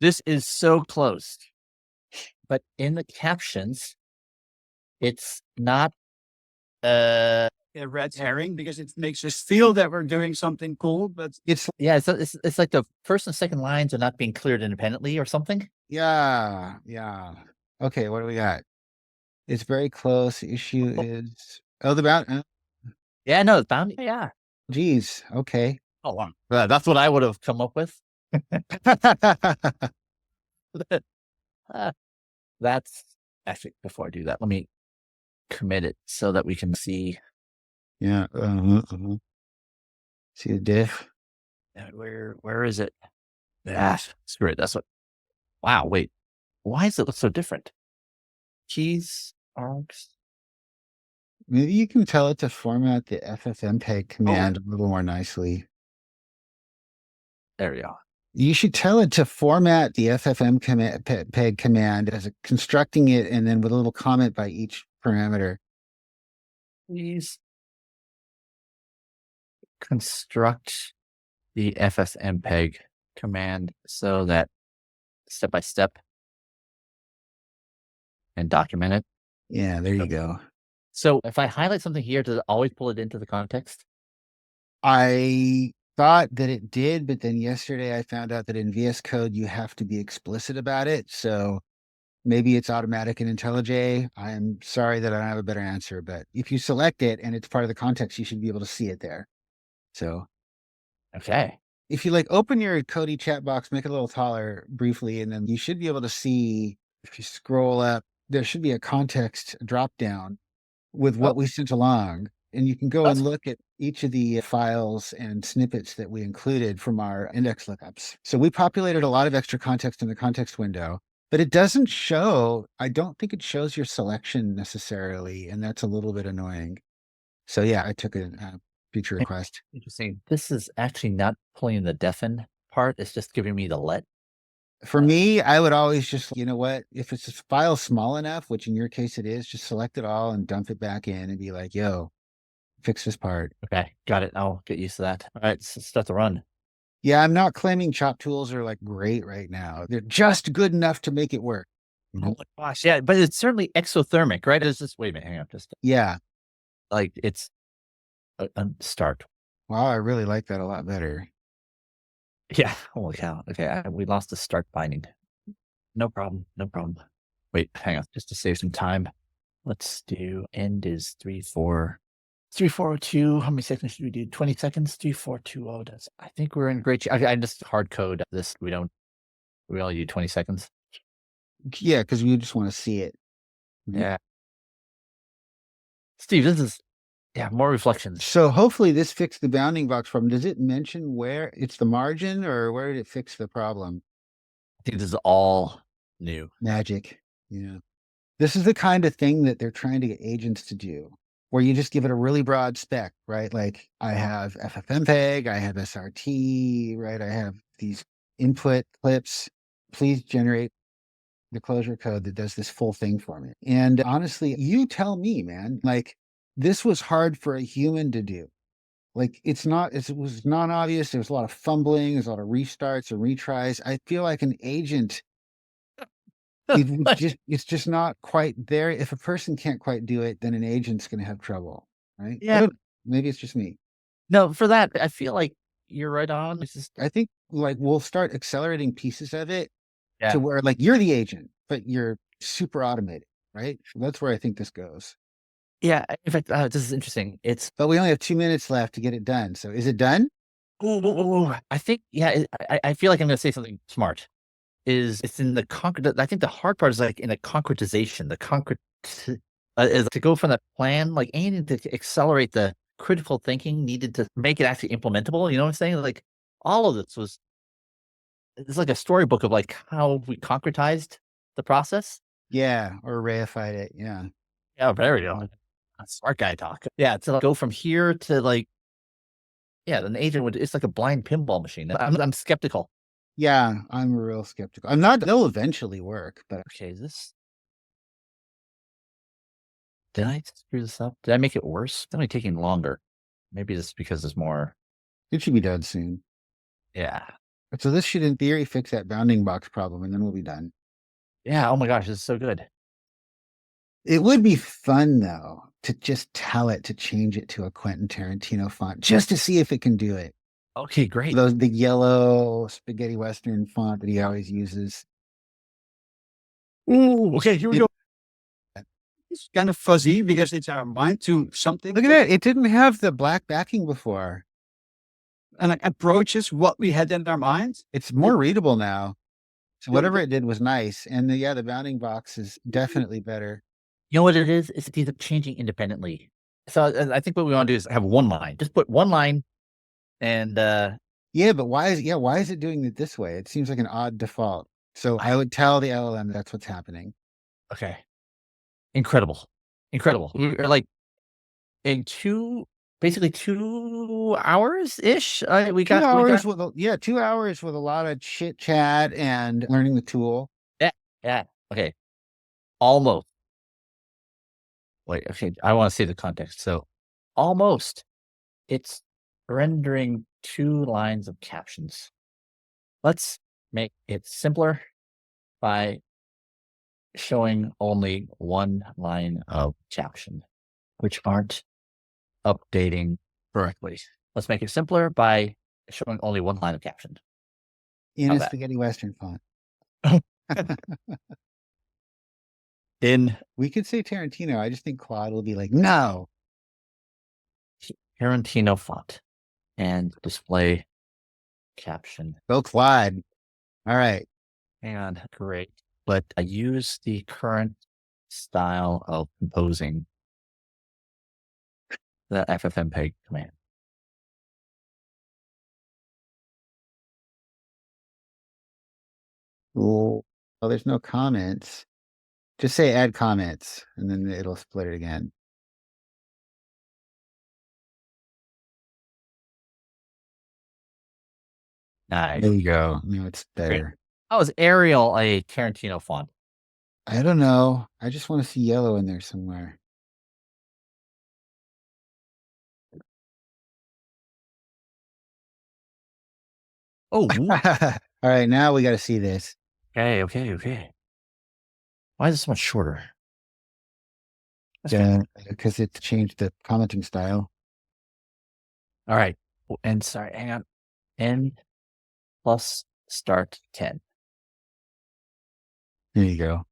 This is so close. But in the captions, it's not A red herring because it makes us feel that we're doing something cool, but it's like the first and second lines are not being cleared independently or something. Yeah. Okay, what do we got? It's very close. The issue is the bound. Yeah, no, it's bound. Yeah. Geez. Okay. Oh, wow. That's what I would have come up with. That's actually, before I do that, let me commit it so that we can see. Yeah. See the diff. Where is it? Yeah, screw it. That's what. Wow. Wait. Why does it look so different? Keys, args. Maybe you can tell it to format the ffmpeg command a little more nicely. There we go. You should tell it to format the ffmpeg command as constructing it and then with a little comment by each parameter. Please construct the ffmpeg command so that step by step and document it. Yeah, there you go. So if I highlight something here, does it always pull it into the context? I thought that it did, but then yesterday I found out that in VS Code you have to be explicit about it. So maybe it's automatic in IntelliJ. I'm sorry that I don't have a better answer, but if you select it and it's part of the context, you should be able to see it there. So okay. If you like open your Cody chat box, make it a little taller briefly, and then you should be able to see, if you scroll up, there should be a context drop down with what we sent along. And you can go and look at each of the files and snippets that we included from our index lookups. So we populated a lot of extra context in the context window, but it doesn't show, I don't think it shows your selection necessarily. And that's a little bit annoying. So yeah, I took a feature request. Interesting. This is actually not pulling the deafen part. It's just giving me the let. For me, I would always just, you know what, if it's a file small enough, which in your case it is, just select it all and dump it back in and be like, yo, fix this part. Okay, got it. I'll get used to that. All right, let's start the run. Yeah, I'm not claiming chop tools are like great right now. They're just good enough to make it work. Oh my gosh, yeah, but it's certainly exothermic, right? It's just, wait a minute, hang on, just Yeah. like it's a start. Wow, I really like that a lot better. Yeah, holy cow. Okay, we lost the start binding. No problem, no problem. Wait, hang on, just to save some time. Let's do end is 3402. How many seconds should we do? 20 seconds? 3420. Does I think we're in great shape. I just hard code this. We only do 20 seconds. Yeah, because we just want to see it. Yeah. Steve, this is more reflections. So hopefully this fixed the bounding box problem. Does it mention where it's the margin or where did it fix the problem? I think this is all new. Magic. Yeah. This is the kind of thing that they're trying to get agents to do, where you just give it a really broad spec, right? Like I have ffmpeg, I have SRT, right? I have these input clips. Please generate the closure code that does this full thing for me. And honestly, you tell me, man, like this was hard for a human to do. Like it was non-obvious. There was a lot of fumbling. There's a lot of restarts and retries. I feel like an agent it's just not quite there. If a person can't quite do it, then an agent's going to have trouble, right? Yeah. Maybe it's just me. No, for that, I feel like you're right on. I think like we'll start accelerating pieces of it to where like you're the agent, but you're super automated, right? So that's where I think this goes. Yeah. In fact, this is interesting. But we only have 2 minutes left to get it done. So is it done? I think, I feel like I'm going to say something smart. It's in the I think the hard part is like in the concretization. Is to go from the plan, like aiming to accelerate the critical thinking needed to make it actually implementable. You know what I'm saying? Like all of this it's like a storybook of like how we concretized the process. Yeah, or reified it. Yeah. Yeah, very good. Smart guy talk. Yeah, to like go from here to like, an agent it's like a blind pinball machine. I'm skeptical. Yeah, I'm real skeptical. I'm not, they'll eventually work, but okay, did I screw this up? Did I make it worse? It's only taking longer. Maybe it's because there's more. It should be done soon. Yeah. So this should, in theory, fix that bounding box problem, and then we'll be done. Yeah. Oh my gosh, this is so good. It would be fun, though, to just tell it to change it to a Quentin Tarantino font, just to see if it can do it. Okay, great. The yellow spaghetti Western font that he always uses. Ooh, okay, here we It- go. It's kind of fuzzy because it's our mind to something. Look at that. It didn't have the black backing before. And it approaches what we had in our mind. It's more readable now. So whatever it did was nice. And the bounding box is definitely better. You know what it is? It's these are changing independently. So I think what we want to do is have one line. Just put one line, and Yeah, but why is it doing it this way? It seems like an odd default. So I would tell the LLM that's what's happening. okay, incredible. We're like in basically 2 hours ish. We got 2 hours with a lot of chit chat and learning the tool. yeah. Okay, almost. Wait, okay, I want to see the context. So almost, it's rendering 2 lines of captions. Let's make it simpler by showing only 1 line of caption, which aren't updating correctly. Let's make it simpler by showing only 1 line of caption. In How's a that? spaghetti Western font. We could say Tarantino. I just think Claude will be like, no. Tarantino font and display caption. Go Claude. All right. Hang on, great. But I use the current style of composing the ffmpeg command. Well, there's no comments. Just say add comments, and then it'll split it again. Nice. There you go. Now it's better. How is Arial a Tarantino font? I don't know. I just want to see yellow in there somewhere. Oh, All right. Now we got to see this. okay. Why is it so much shorter? Yeah, because it's changed the commenting style. All right. And sorry, hang on. N plus start 10. There you go.